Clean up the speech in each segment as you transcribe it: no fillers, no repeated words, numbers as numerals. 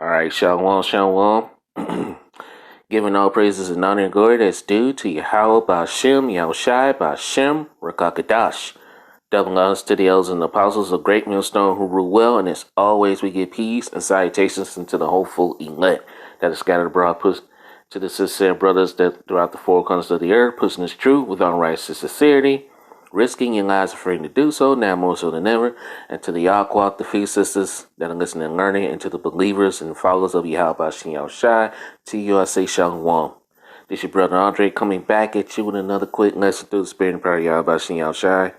All right, Shalom, Shalom. Giving all praises and honor and glory that's due to Yahweh Ba'Shem, Yahushai Ba'Shem, Rakakadash. Double honors to the elders and the apostles of Great Millstone who rule well, and as always we give peace and salutations unto the hopeful elect that is scattered abroad, to the sincere brothers that throughout the four corners of the earth, pushing this truth with unrighteous sincerity, risking your lives afraid to do so, now more so than ever, and to the Aqua, the few sisters that are listening and learning, and to the believers and followers of Yahweh Ba'Shem Yahushai, to you I say Shalom. This your brother Andre coming back at you with another quick lesson through the spirit and power of Yahweh Ba'Shem Yahushai.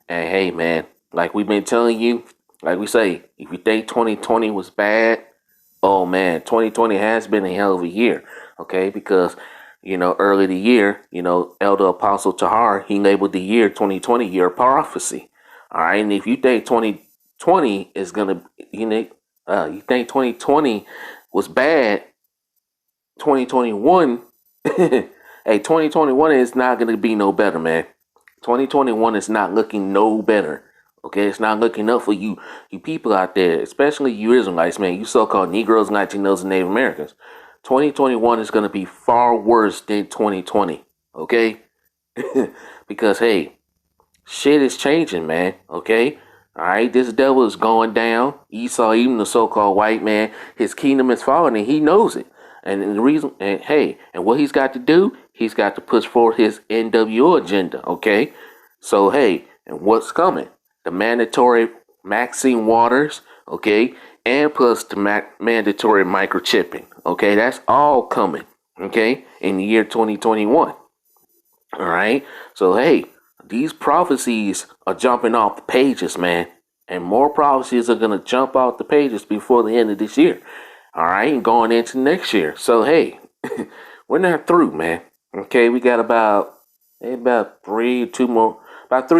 And hey man, like we've been telling you, like we say, if you think 2020 was bad, oh man, 2020 has been a hell of a year, okay? Because early the year, Elder Apostle Tahar, he labeled the year 2020 year of prophecy. All right, and if you think 2020 is gonna, you think 2020 was bad, 2021, hey, 2021 is not gonna be no better, man. 2021 is not looking no better. Okay, it's not looking up for you people out there, especially you Israelites, man, you so-called Negroes, Latinos, and Native Americans. 2021 is going to be far worse than 2020, okay? Because, hey, shit is changing, man, okay? All right, this devil is going down. Esau, even the so-called white man, his kingdom is falling, and he knows it. And the reason, and what he's got to do, he's got to push forward his NWO agenda, okay? So, hey, and what's coming? The mandatory Maxine Waters, okay, and plus the mandatory microchipping, okay, that's all coming, okay, in the year 2021. All right, so hey, these prophecies are jumping off the pages, man, and more prophecies are gonna jump off the pages before the end of this year. All right, and going into next year. So hey, we're not through, man. Okay, we got about 3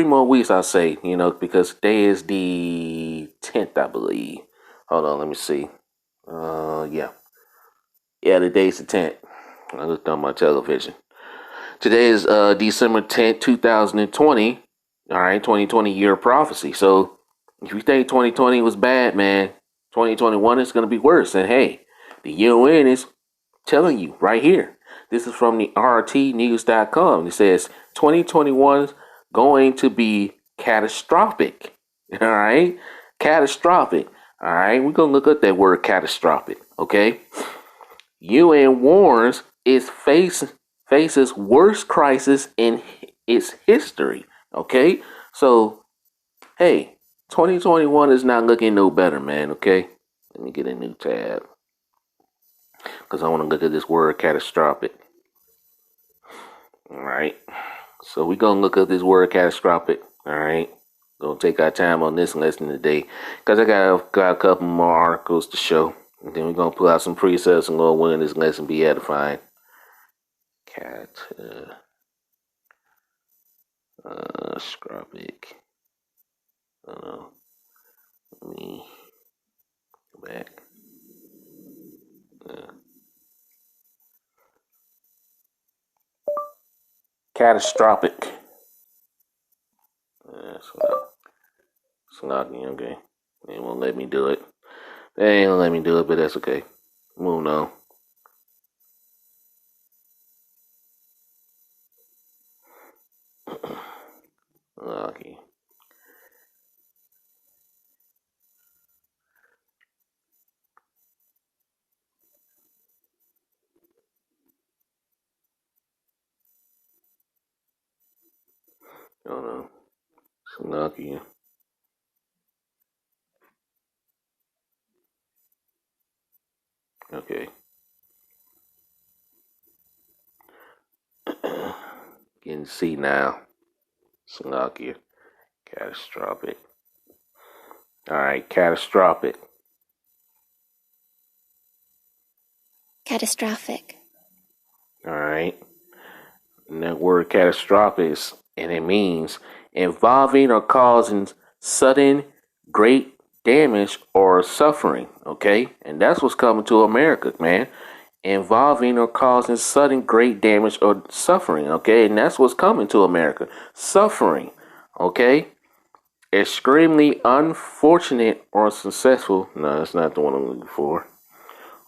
more weeks, I'll say, because today is the 10th, I believe. Hold on, let me see. Yeah, today's the 10th. I looked on my television. Today is December 10th, 2020. All right, 2020 year of prophecy. So if you think 2020 was bad, man, 2021 is going to be worse. And hey, the UN is telling you right here. This is from the rtnews.com. It says 2021 is going to be catastrophic. All right? Catastrophic. All right? We're going to look at that word catastrophic. Okay? UN warns it faces worst crisis in its history. Okay? So, hey, 2021 is not looking no better, man. Okay? Let me get a new tab, because I want to look at this word catastrophic. All right. So we're going to look at this word catastrophic. All right. Going to take our time on this lesson today, because I got a couple more articles to show. And then we're going to pull out some precepts and go win this lesson be edifying. Catastrophic. I don't know. Let me go back. Catastrophic. It's not okay. They won't let me do it. They ain't gonna let me do it, but that's okay. Moving on. Okay. Oh no. It's lucky. Okay. Can see now. Slovakia. Catastrophic. Alright, catastrophic. Catastrophic. Alright. And that word catastrophic, and it means involving or causing sudden great damage or suffering. Okay? And that's what's coming to America, man. Involving or causing sudden great damage or suffering. Okay? And that's what's coming to America. Suffering. Okay? Extremely unfortunate or successful. No, that's not the one I'm looking for.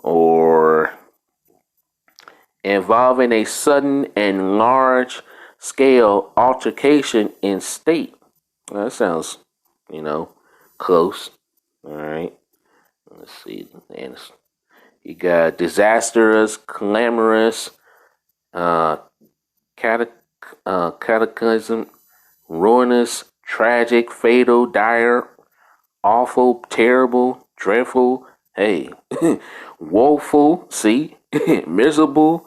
or involving a sudden and large scale altercation in state. Well, that sounds, you know, close. All right. Let's see. And you got disastrous, clamorous, uh, catac- cataclysm, ruinous, tragic, fatal, dire, awful, terrible, dreadful, hey, woeful, see, miserable,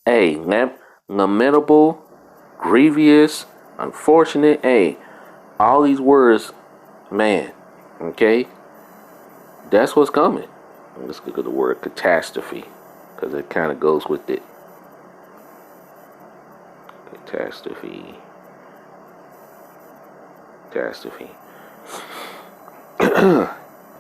hey, lamentable, grievous, unfortunate, hey, all these words, man, okay, that's what's coming. Let's look at the word catastrophe, because it kind of goes with it. Catastrophe. Catastrophe.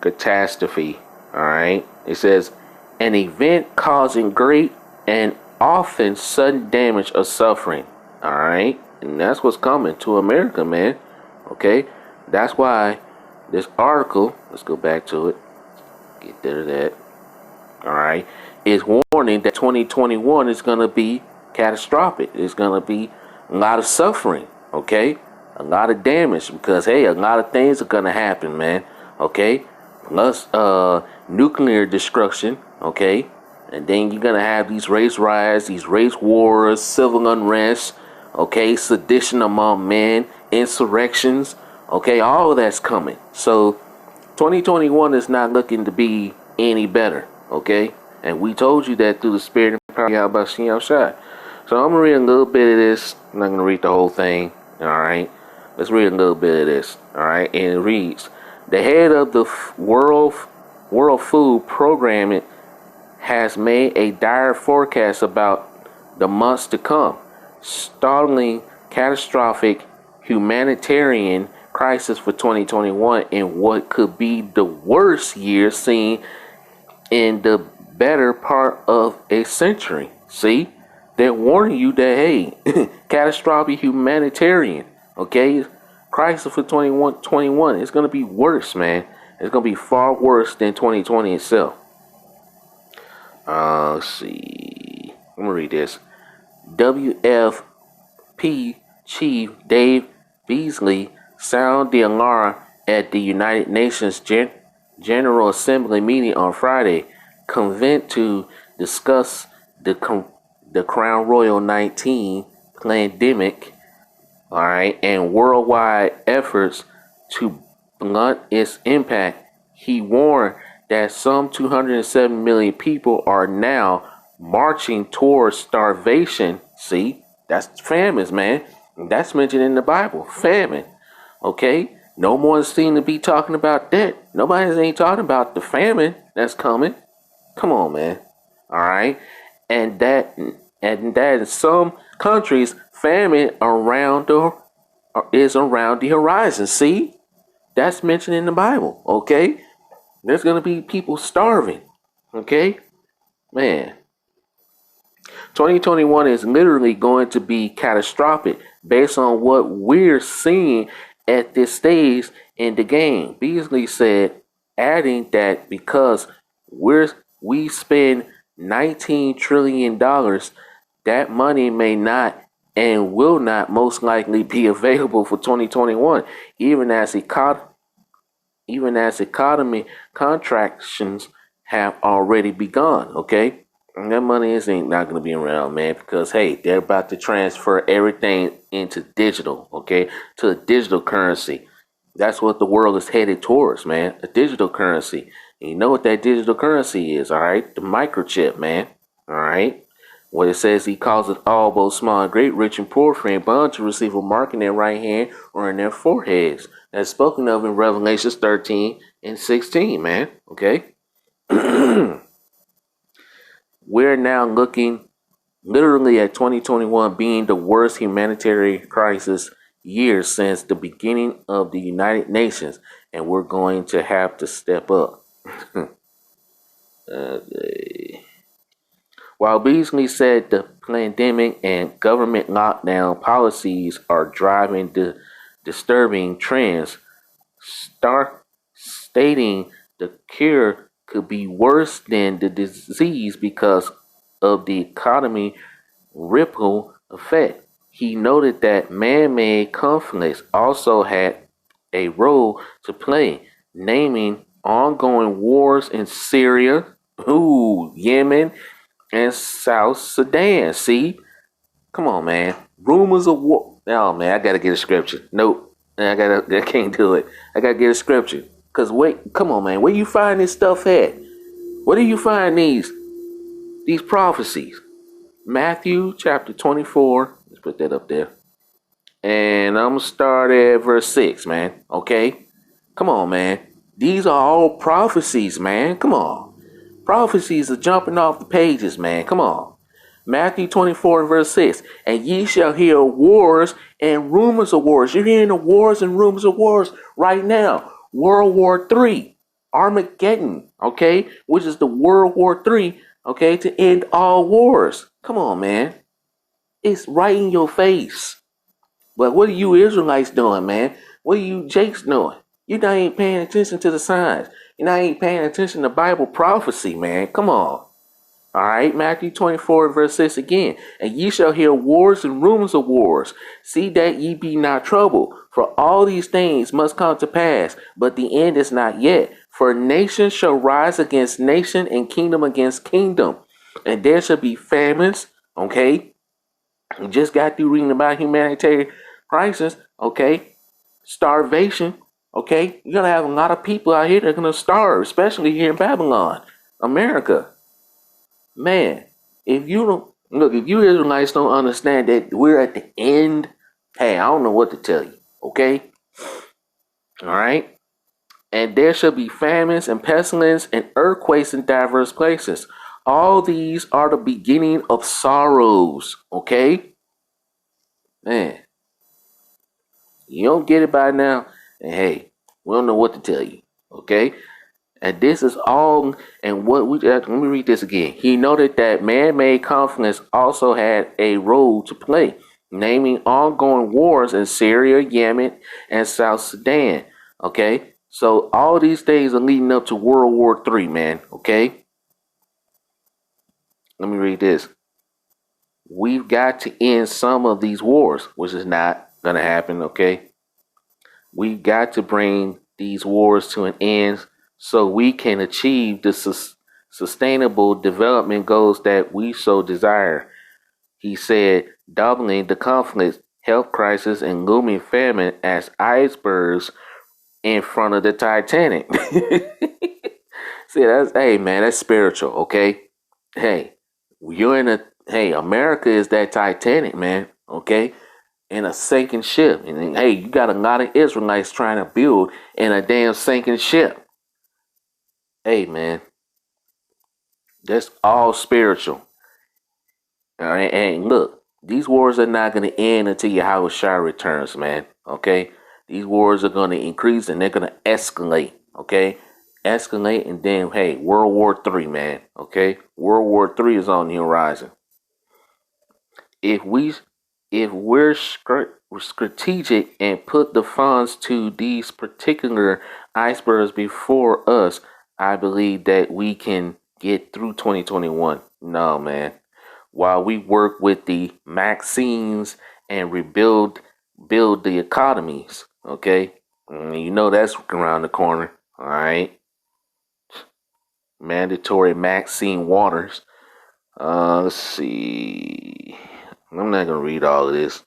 Catastrophe. Alright. It says an event causing great and often sudden damage or suffering. Alright. And that's what's coming to America, man. Okay. That's why this article, let's go back to it. Get rid of that. Alright. Is warning that 2021 is going to be catastrophic. It's going to be a lot of suffering. Okay. A lot of damage because, hey, a lot of things are going to happen, man. Okay. Plus nuclear destruction. Okay. And then you're going to have these race riots, these race wars, civil unrest. Okay. Sedition among men, insurrections. Okay. All of that's coming. So 2021 is not looking to be any better. Okay. And we told you that through the spirit and power of Yahweh Shai. So I'm going to read a little bit of this. I'm not going to read the whole thing. All right. Let's read a little bit of this. All right. And it reads, the head of the World Food Program has made a dire forecast about the months to come. Startling, catastrophic humanitarian crisis for 2021 in what could be the worst year seen in the better part of a century. See, they're warning you that, hey, catastrophic humanitarian, okay, crisis for 2021. It's going to be worse, man. It's going to be far worse than 2020 itself. Let's see. I'm going to read this. WFP Chief Dave Beasley sounded the alarm at the United Nations General Assembly meeting on Friday, convened to discuss the Crown Royal 19 pandemic, all right, and worldwide efforts to blunt its impact. He warned that some 207 million people are now marching towards starvation. See, that's famines, man. That's mentioned in the Bible. Famine. Okay? No one seems to be talking about that. Nobody ain't talking about the famine that's coming. Come on, man. All right? And that in some countries, famine is around the horizon. See? That's mentioned in the Bible. Okay? There's going to be people starving. Okay? Man. 2021 is literally going to be catastrophic based on what we're seeing at this stage in the game. Beasley said, adding that because we spend $19 trillion, that money may not and will not most likely be available for 2021, even as economy contractions have already begun. Okay. And that money ain't not going to be around, man, because, hey, they're about to transfer everything into digital, okay, to a digital currency. That's what the world is headed towards, man, a digital currency. And you know what that digital currency is, all right? The microchip, man, all right? What it says, he calls it all, both small and great, rich and poor, free and bond to receive a mark in their right hand or in their foreheads. That's spoken of in Revelations 13 and 16, man, okay? We're now looking literally at 2021 being the worst humanitarian crisis year since the beginning of the United Nations, and we're going to have to step up. While Beasley said the pandemic and government lockdown policies are driving the disturbing trends, stating the cure could be worse than the disease because of the economy ripple effect. He noted that man-made conflicts also had a role to play, naming ongoing wars in Syria, Yemen, and South Sudan. See, come on, man. Rumors of war. Oh man, I gotta get a scripture. Nope, I can't do it. I gotta get a scripture. Cause wait, come on, man. Where you find this stuff at? Where do you find these prophecies? Matthew chapter 24. Let's put that up there. And I'm gonna start at verse 6, man. Okay? Come on, man. These are all prophecies, man. Come on. Prophecies are jumping off the pages, man. Come on. Matthew 24 and verse 6. And ye shall hear wars and rumors of wars. You're hearing the wars and rumors of wars right now. World War III, Armageddon, okay? Which is the World War III, okay, to end all wars. Come on, man. It's right in your face. But what are you Israelites doing, man? What are you Jakes doing? You not ain't paying attention to the signs. You not ain't paying attention to Bible prophecy, man. Come on. All right, Matthew 24, verse 6 again. And ye shall hear wars and rumors of wars. See that ye be not troubled. For all these things must come to pass, but the end is not yet. For nation shall rise against nation and kingdom against kingdom. And there shall be famines, okay? We just got through reading about humanitarian crisis, okay? Starvation, okay? You're gonna have a lot of people out here that are gonna starve, especially here in Babylon, America. Man, if you don't look, if you Israelites don't understand that we're at the end, hey, I don't know what to tell you, okay? All right? And there shall be famines and pestilence and earthquakes in diverse places. All these are the beginning of sorrows, okay? Man, you don't get it by now, and hey, we don't know what to tell you, okay? And this is all, and what we let me read this again. He noted that man-made conflicts also had a role to play, naming ongoing wars in Syria, Yemen, and South Sudan. Okay, so all these things are leading up to World War III, man. Okay, let me read this. We've got to end some of these wars, which is not gonna happen. Okay, we've got to bring these wars to an end so we can achieve the sustainable development goals that we so desire. He said, doubling the conflict, health crisis, and looming famine as icebergs in front of the Titanic. See, that's, hey man, that's spiritual, okay? Hey, you're in a, hey, America is that Titanic, man, okay? In a sinking ship. And hey, you got a lot of Israelites trying to build in a damn sinking ship. Hey, man, that's all spiritual. All right, and look, these wars are not going to end until Yahushua returns, man. Okay, these wars are going to increase and they're going to escalate. Okay, escalate, and then hey, World War III, man. Okay, World War III is on the horizon. If we if we're strategic and put the funds to these particular icebergs before us, I believe that we can get through 2021. No, man. While we work with the vaccines and build the economies, okay? You know that's around the corner, all right? Mandatory vaccine waters. Let's see. I'm not gonna read all of this.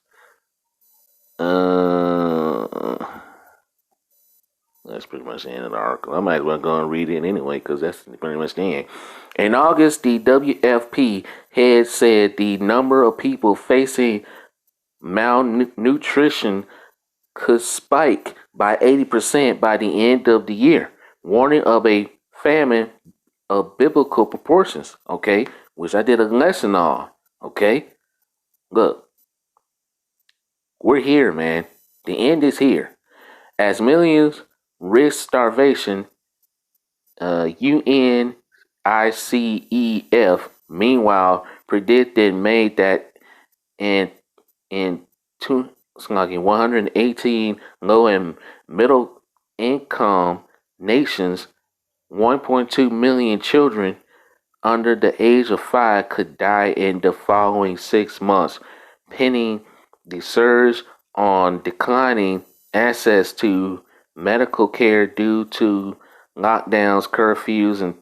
That's pretty much the end of the article. I might as well go and read it anyway, because that's pretty much the end. In August, the WFP head said the number of people facing malnutrition could spike by 80% by the end of the year, warning of a famine of biblical proportions, okay, which I did a lesson on, okay. Look, we're here, man. The end is here. As millions risk starvation, UNICEF, meanwhile, predicted made that in in 118 low and middle income nations, 1.2 million children under the age of 5 could die in the following 6 months, pinning the surge on declining access to medical care due to lockdowns, curfews, and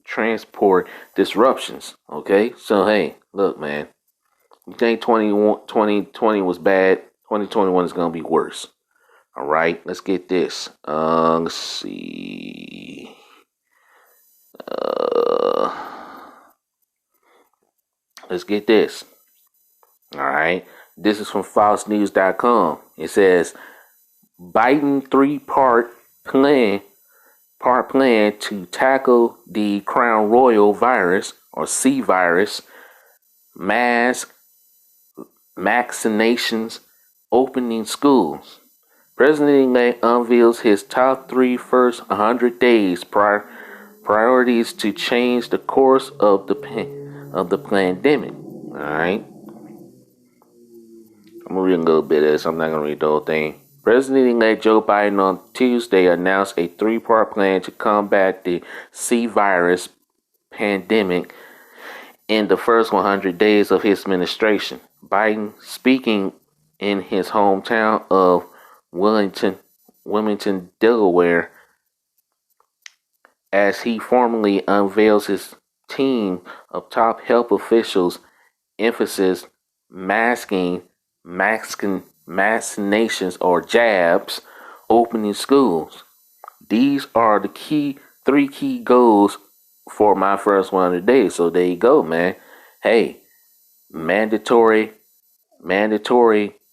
transport disruptions. Okay, so hey, look, man, you think 2020 was bad? 2021 is gonna be worse. All right, let's get this. Let's see. Uh, let's get this. All right, this is from FoxNews.com. It says Biden three-part plan to tackle the Crown Royal virus or C virus, mask vaccinations, opening schools. President-elect unveils his top three first 100 days priorities to change the course of the pandemic. All right, I'm gonna read a little bit of this. I'm not gonna read the whole thing. President-elect Joe Biden on Tuesday announced a three-part plan to combat the C virus pandemic in the first 100 days of his administration. Biden, speaking in his hometown of Wilmington, Delaware, as he formally unveils his team of top health officials, emphasis vaccinations or jabs, opening schools. These are the three key goals for my first 100 days. So there you go, man. Hey, mandatory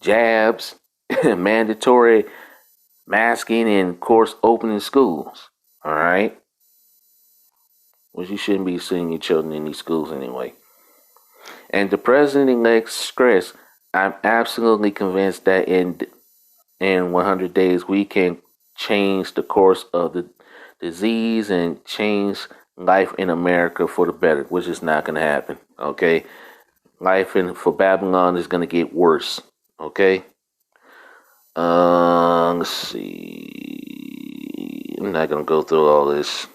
jabs, mandatory masking, and of course opening schools. All right, which you shouldn't be seeing your children in these schools anyway. And the president-elect stressed, "I'm absolutely convinced that in 100 days we can change the course of the disease and change life in America for the better," which is not going to happen. Okay, life for Babylon is going to get worse. Okay. Let's see. I'm not going to go through all this.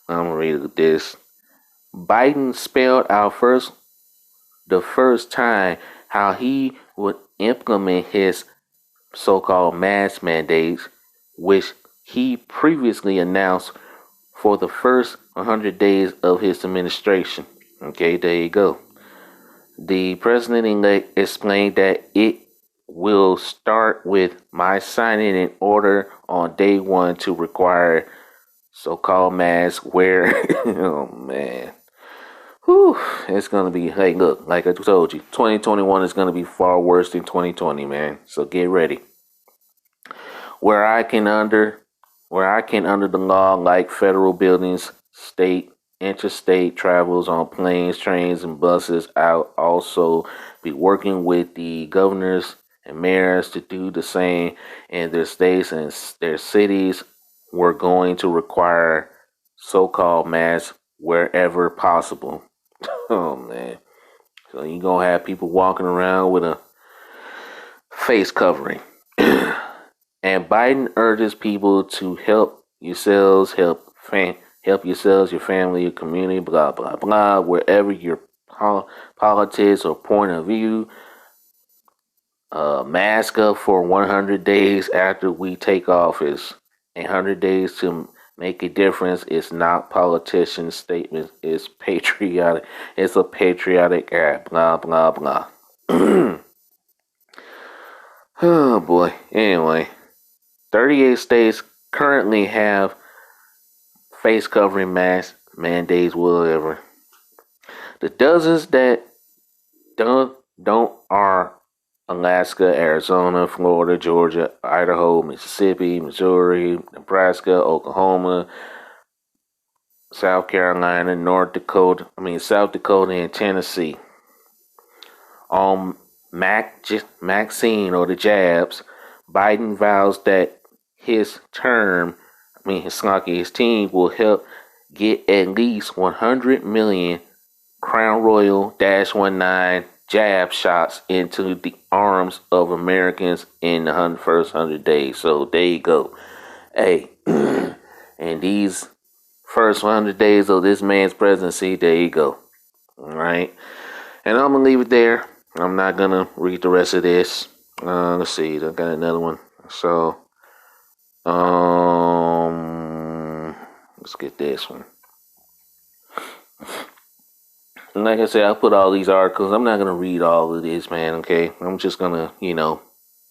I'm going to read this. Biden spelled out the first time how he would implement his so-called mask mandates, which he previously announced for the first 100 days of his administration. Okay, there you go. The president-elect explained that it will start with my signing an order on day one to require so-called mask wear. Oh man. Whew. It's gonna be, hey, look, like I told you, 2021 is gonna be far worse than 2020, man. So get ready. Where I can under the law, like federal buildings, state, interstate travels on planes, trains, and buses, I'll also be working with the governors and mayors to do the same in their states and their cities. We're going to require so-called masks wherever possible. Oh man. So you're gonna have people walking around with a face covering. And Biden urges people to help yourselves, help yourselves, your family, your community, blah blah blah, wherever your politics or point of view. Mask up for 100 days after we take office. 100 days to make a difference. It's not politician statements. It's patriotic. It's a patriotic act. Blah blah blah. Oh boy. Anyway, 38 states currently have face covering mask mandates, whatever. The dozens that don't are Alaska, Arizona, Florida, Georgia, Idaho, Mississippi, Missouri, Nebraska, Oklahoma, South Carolina, South Dakota, and Tennessee. On vaccine or the jabs, Biden vows that his team will help get at least 100 million Crown Royal -19 jab shots into the arms of Americans in the first 100 days. So there you go. Hey, and these first 100 days of this man's presidency, there you go. All right. And I'm going to leave it there. I'm not going to read the rest of this. Let's see. I got another one. So, let's get this one. And like I said, I put all these articles. I'm not going to read all of this, man, okay? I'm just going to,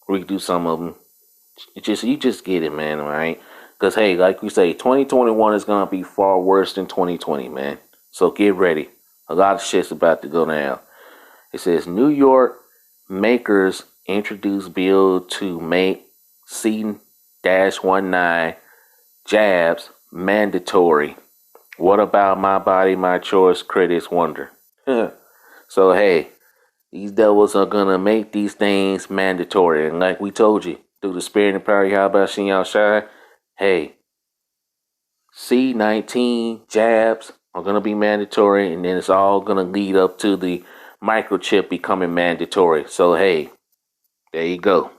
redo some of them. You just get it, man, all right? Because, hey, like we say, 2021 is going to be far worse than 2020, man. So get ready. A lot of shit's about to go down. It says, New York makers introduce bill to make C-19 jabs mandatory. What about my body, my choice? Critics wonder. So, hey, these devils are going to make these things mandatory. And like we told you, through the spirit and power of Yahweh Shem Yahushua, hey, C-19 jabs are going to be mandatory. And then it's all going to lead up to the microchip becoming mandatory. So, hey, there you go.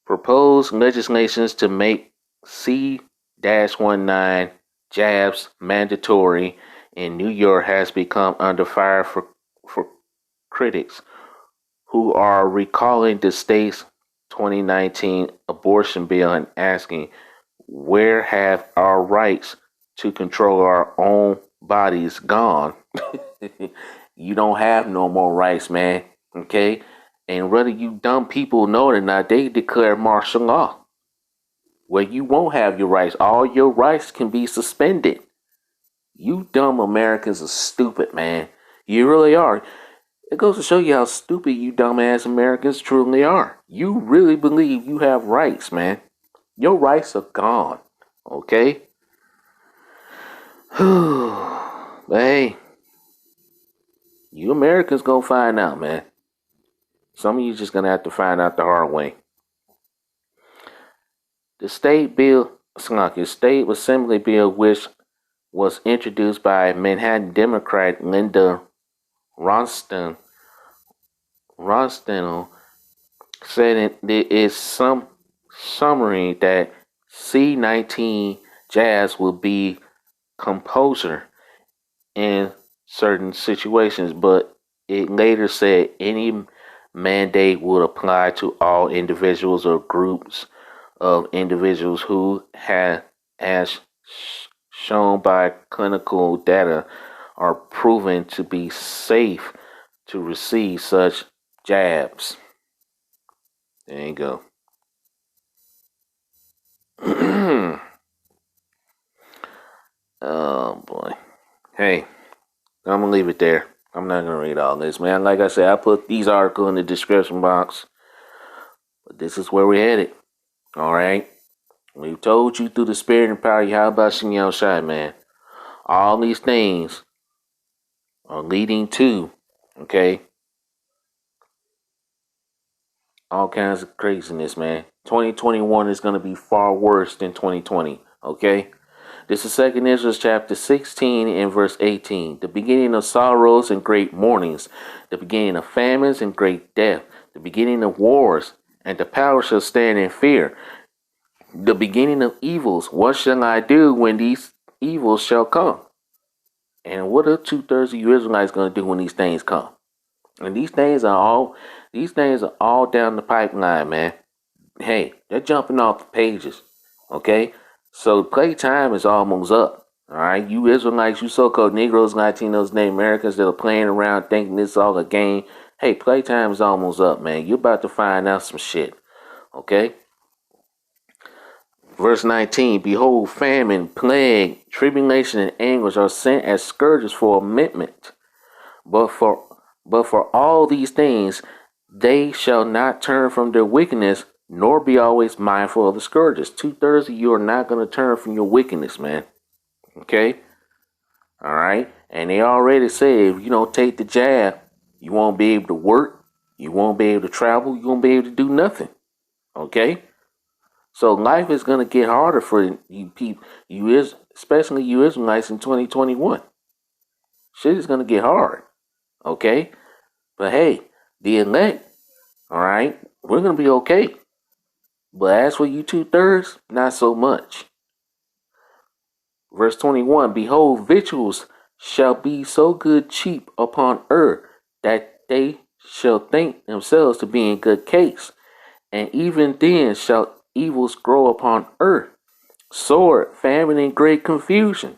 Proposed legislations to make C-19 jabs mandatory in New York has become under fire for critics who are recalling the state's 2019 abortion bill and asking, where have our rights to control our own bodies gone? You don't have no more rights, man. Okay? And whether you dumb people know it or not, they declare martial law, where you won't have your rights. All your rights can be suspended. You dumb Americans are stupid, man. You really are. It goes to show you how stupid you dumbass Americans truly are. You really believe you have rights, man. Your rights are gone. Okay? But hey, you Americans gonna find out, man. Some of you just gonna have to find out the hard way. The state assembly bill, which was introduced by Manhattan Democrat Linda Ronstadt, said there is some summary that C-19 jazz will be composer in certain situations, but it later said any mandate would apply to all individuals or groups of individuals who have, as shown by clinical data, are proven to be safe to receive such jabs. There you go. Oh boy. Hey, I'm gonna leave it there. I'm not gonna read all this, man. Like I said, I put these articles in the description box. But this is where we're headed. Alright? We've told you through the spirit and power of Yahweh Shem Yahushua, man. All these things are leading to, okay, all kinds of craziness, man. 2021 is going to be far worse than 2020, okay? This is 2 Israel chapter 16 and verse 18. The beginning of sorrows and great mournings, the beginning of famines and great death, the beginning of wars, and the power shall stand in fear. The beginning of evils, what shall I do when these evils shall come? And what are 2/3 of you Israelites going to do when these things come? And these things are all down the pipeline, man. Hey, they're jumping off the pages. Okay? So playtime is almost up. Alright? You Israelites, you so-called Negroes, Latinos, Native Americans that are playing around thinking this is all a game. Hey, playtime is almost up, man. You're about to find out some shit. Okay? Verse 19, behold, famine, plague, tribulation, and anguish are sent as scourges for amendment. But for all these things, they shall not turn from their wickedness, nor be always mindful of the scourges. 2/3 of you are not going to turn from your wickedness, man. Okay? All right? And they already say if you don't take the jab, you won't be able to work, you won't be able to travel, you won't be able to do nothing. Okay? So life is going to get harder for you people, especially you Israelites in 2021. shit is gonna get hard. Okay, but hey, the elect, all right, we're gonna be okay. But as for you 2/3, not so much. Verse 21, behold, victuals shall be so good cheap upon earth that they shall think themselves to be in good case. And even then shall evils grow upon earth, sword, famine, and great confusion.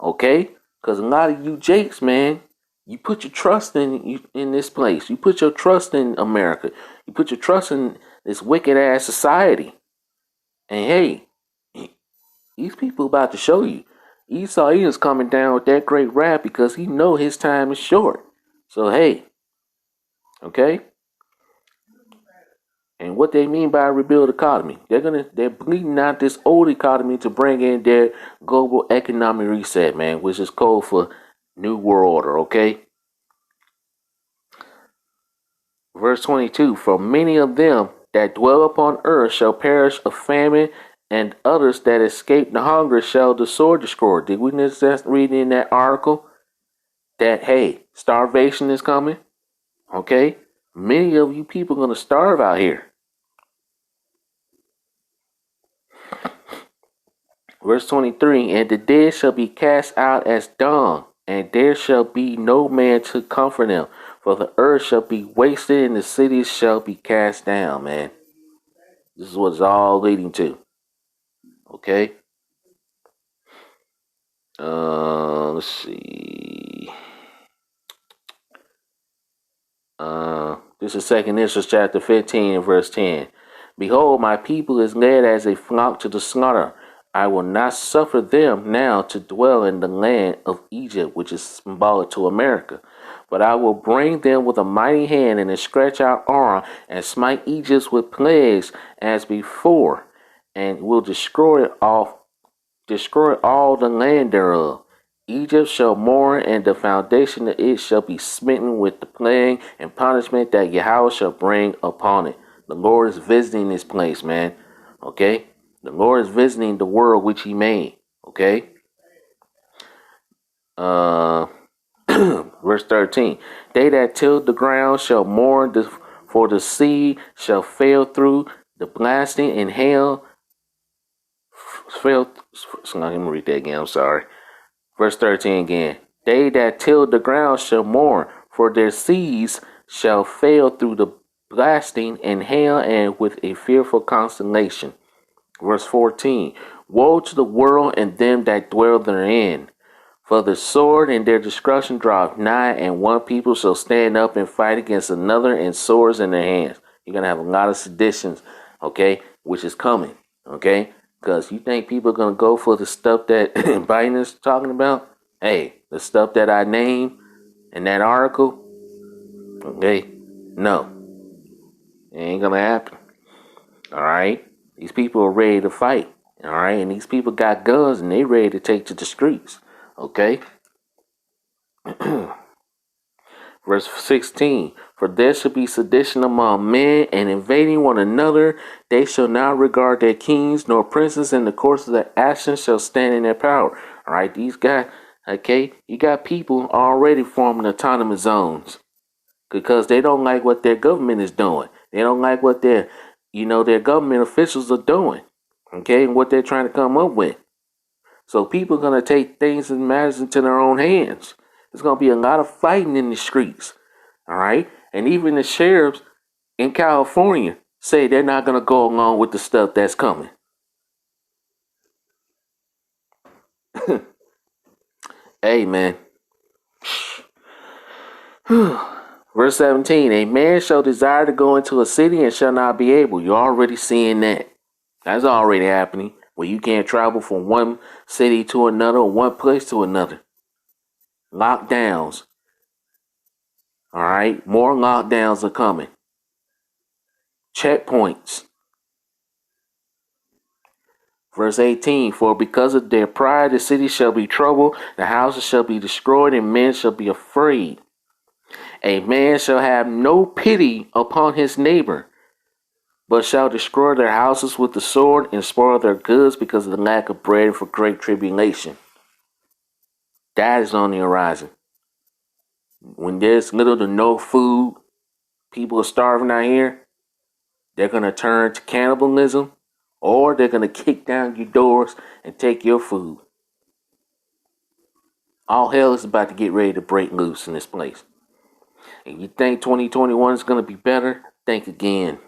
Okay? Because a lot of you jakes, man, you put your trust in this place. You put your trust in America. You put your trust in this wicked ass society. And hey, these people about to show you. Esau is coming down with that great wrath because he know his time is short. So hey, okay? And what they mean by a rebuild economy, they're bleeding out this old economy to bring in their global economic reset, man, which is code for New World Order, okay? Verse 22, for many of them that dwell upon earth shall perish of famine, and others that escape the hunger shall the sword destroy. Did we just read in that article that, hey, starvation is coming? Okay? Many of you people are going to starve out here. Verse 23, and the dead shall be cast out as dung, and there shall be no man to comfort them, for the earth shall be wasted, and the cities shall be cast down, man. This is what it's all leading to. Okay? Let's see. This is 2 Ezra chapter 15 and verse 10. Behold, my people is led as a flock to the slaughter. I will not suffer them now to dwell in the land of Egypt, which is symbolic to America. But I will bring them with a mighty hand and a stretch out arm, and smite Egypt with plagues as before, and will destroy all the land thereof. Egypt shall mourn, and the foundation of it shall be smitten with the plague and punishment that Yahweh shall bring upon it. The Lord is visiting this place, man. Okay? The Lord is visiting the world which he made. Okay? Verse 13. They that tilled the ground shall mourn, for the seed shall fail through the blasting, and hail fail. Let me read that again. I'm sorry. Verse 13 again. They that tilled the ground shall mourn, for their seeds shall fail through the blasting and hail, and with a fearful consternation. Verse 14. Woe to the world and them that dwell therein, for the sword and their destruction draweth nigh, and one people shall stand up and fight against another, and swords in their hands. You're going to have a lot of seditions, okay, which is coming, okay? Because you think people are going to go for the stuff that Biden is talking about? Hey, the stuff that I named in that article, okay? No, it ain't going to happen, all right? These people are ready to fight, all right? And these people got guns, and they ready to take to the streets, okay? Verse 16, for there shall be sedition among men, and invading one another. They shall not regard their kings nor princes, and the course of their actions shall stand in their power. All right, these guys, okay, you got people already forming autonomous zones because they don't like what their government is doing. They don't like what their government officials are doing, okay, and what they're trying to come up with. So people are going to take things and matters into their own hands. There's going to be a lot of fighting in the streets. All right. And even the sheriffs in California say they're not going to go along with the stuff that's coming. Hey, man. Verse 17, a man shall desire to go into a city and shall not be able. You're already seeing that. That's already happening. Where you can't travel from one city to another or one place to another. Lockdowns. All right. More lockdowns are coming. Checkpoints. Verse 18, for because of their pride the city shall be troubled, the houses shall be destroyed, and men shall be afraid. A man shall have no pity upon his neighbor, but shall destroy their houses with the sword and spoil their goods because of the lack of bread for great tribulation. That is on the horizon. When there's little to no food, people are starving out here, they're going to turn to cannibalism, or they're going to kick down your doors and take your food. All hell is about to get ready to break loose in this place. If you think 2021 is going to be better, think again.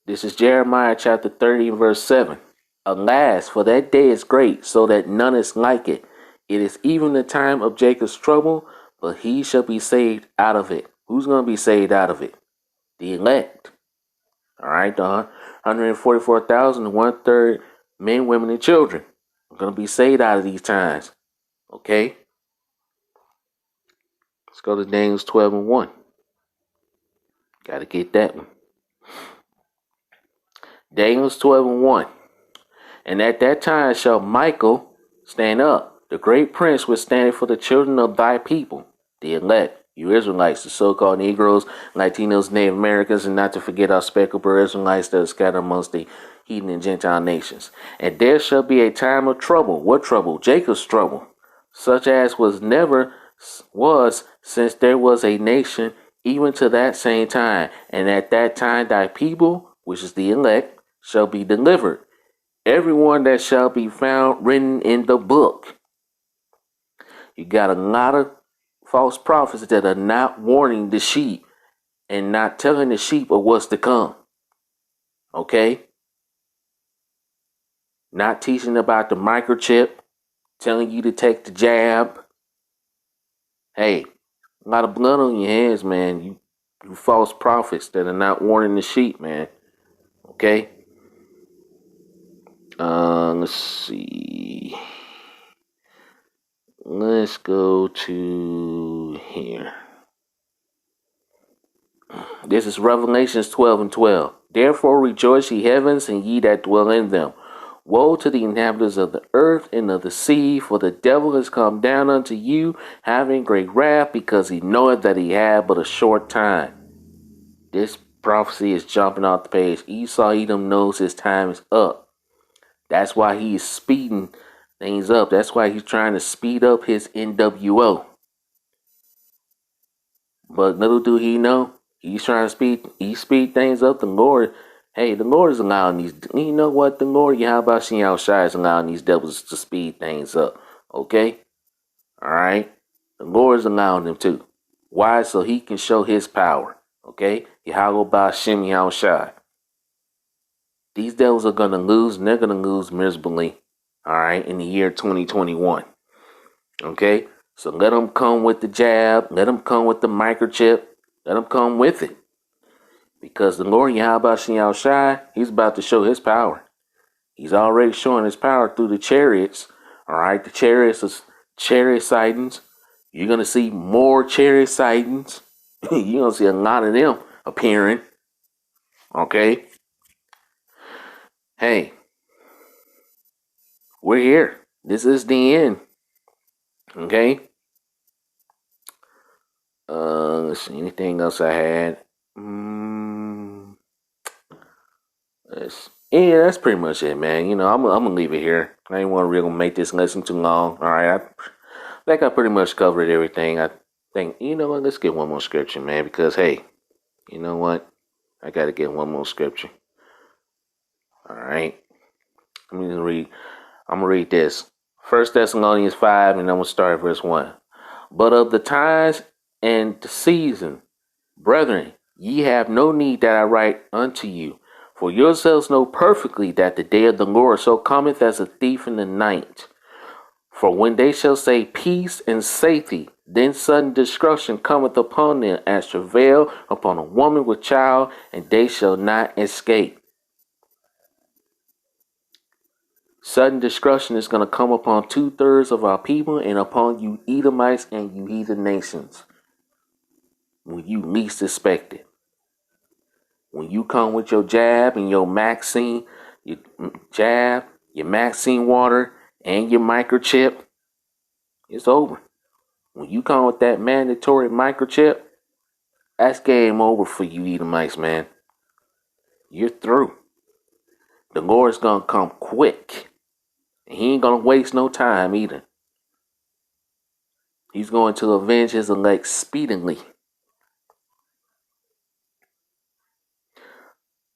This is Jeremiah chapter 30 verse 7. Alas, for that day is great, so that none is like it. It is even the time of Jacob's trouble, but he shall be saved out of it. Who's going to be saved out of it? The elect. All right, the 144,000, 1/3 men, women, and children are going to be saved out of these times. Okay? Let's go to Daniel 12 and 1. Got to get that one. Daniel 12 and 1. And at that time shall Michael stand up, the great prince which standeth for the children of thy people, the elect, you Israelites, the so-called Negroes, Latinos, Native Americans, and not to forget our speckled Israelites that are scattered amongst the heathen and Gentile nations. And there shall be a time of trouble. What trouble? Jacob's trouble, such as was since there was a nation, even to that same time. And at that time thy people, which is the elect, shall be delivered. Everyone that shall be found written in the book. You got a lot of false prophets that are not warning the sheep and not telling the sheep of what's to come. Okay? Not teaching about the microchip, telling you to take the jab. Hey, a lot of blood on your hands, man. You false prophets that are not warning the sheep, man. Okay? Let's see. Let's go to here. This is Revelations 12 and 12. Therefore rejoice, ye heavens, and ye that dwell in them. Woe to the inhabitants of the earth and of the sea, for the devil is come down unto you, having great wrath, because he knoweth that he had but a short time. This prophecy is jumping off the page. Esau Edom knows his time is up. That's why he's speeding things up. That's why he's trying to speed up his NWO. But little do he know, he's trying to speed things up. The Lord, hey, the Lord is allowing these, you know what, the Lord, Yahweh Shem Shai is allowing these devils to speed things up. Okay? Alright? The Lord is allowing them to. Why? So he can show his power. Okay? Yahweh Shem Shai. These devils are going to lose, and they're going to lose miserably. Alright? In the year 2021. Okay? So let them come with the jab. Let them come with the microchip. Let them come with it. Because the Lord Yahweh Shem Shai, he's about to show his power. He's already showing his power through the chariots. All right, the chariots is chariot sightings. You're going to see more chariot sightings. You're going to see a lot of them appearing. Okay? Hey, we're here. This is the end. Okay? Let's see. Anything else I had? That's pretty much it, man. You know, I'm gonna leave it here. I didn't want to really make this lesson too long. All right, I think I pretty much covered everything. I think, you know what? Let's get one more scripture, man. Because hey, you know what? I gotta get one more scripture. All right, I'm gonna read this. 1 Thessalonians 5, and I'm gonna start at verse 1. But of the times and the season, brethren, ye have no need that I write unto you. For yourselves know perfectly that the day of the Lord so cometh as a thief in the night. For when they shall say peace and safety, then sudden destruction cometh upon them as travail upon a woman with child, and they shall not escape. Sudden destruction is going to come upon 2/3 of our people and upon you Edomites and you heathen nations. When you least expect it. When you come with your jab and your Maxine, your jab, your Maxine water, and your microchip, it's over. When you come with that mandatory microchip, that's game over for you Edomites, man. You're through. The Lord's gonna come quick. And he ain't gonna waste no time either. He's going to avenge his elect speedily.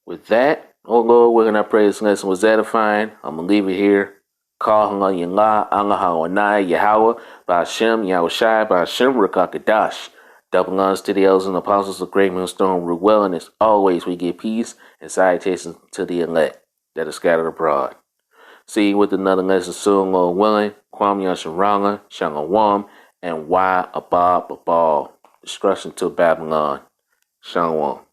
With that, oh Lord, we're gonna pray this lesson was edifying. I'm gonna leave it here. Call on Yallah, Allah Hawanai, Yahweh, Ba'ashem, Yahushai, Ba'ashem, Rakakadash. Double honors to the elders and apostles of Great Millstone rule well, and as always, we give peace and salutations to the elect that are scattered abroad. See you with another lesson soon, Lord willing. Kwam Yasharanga, Shalom, and Why Abab Babal. Destruction to Babylon. Shalom.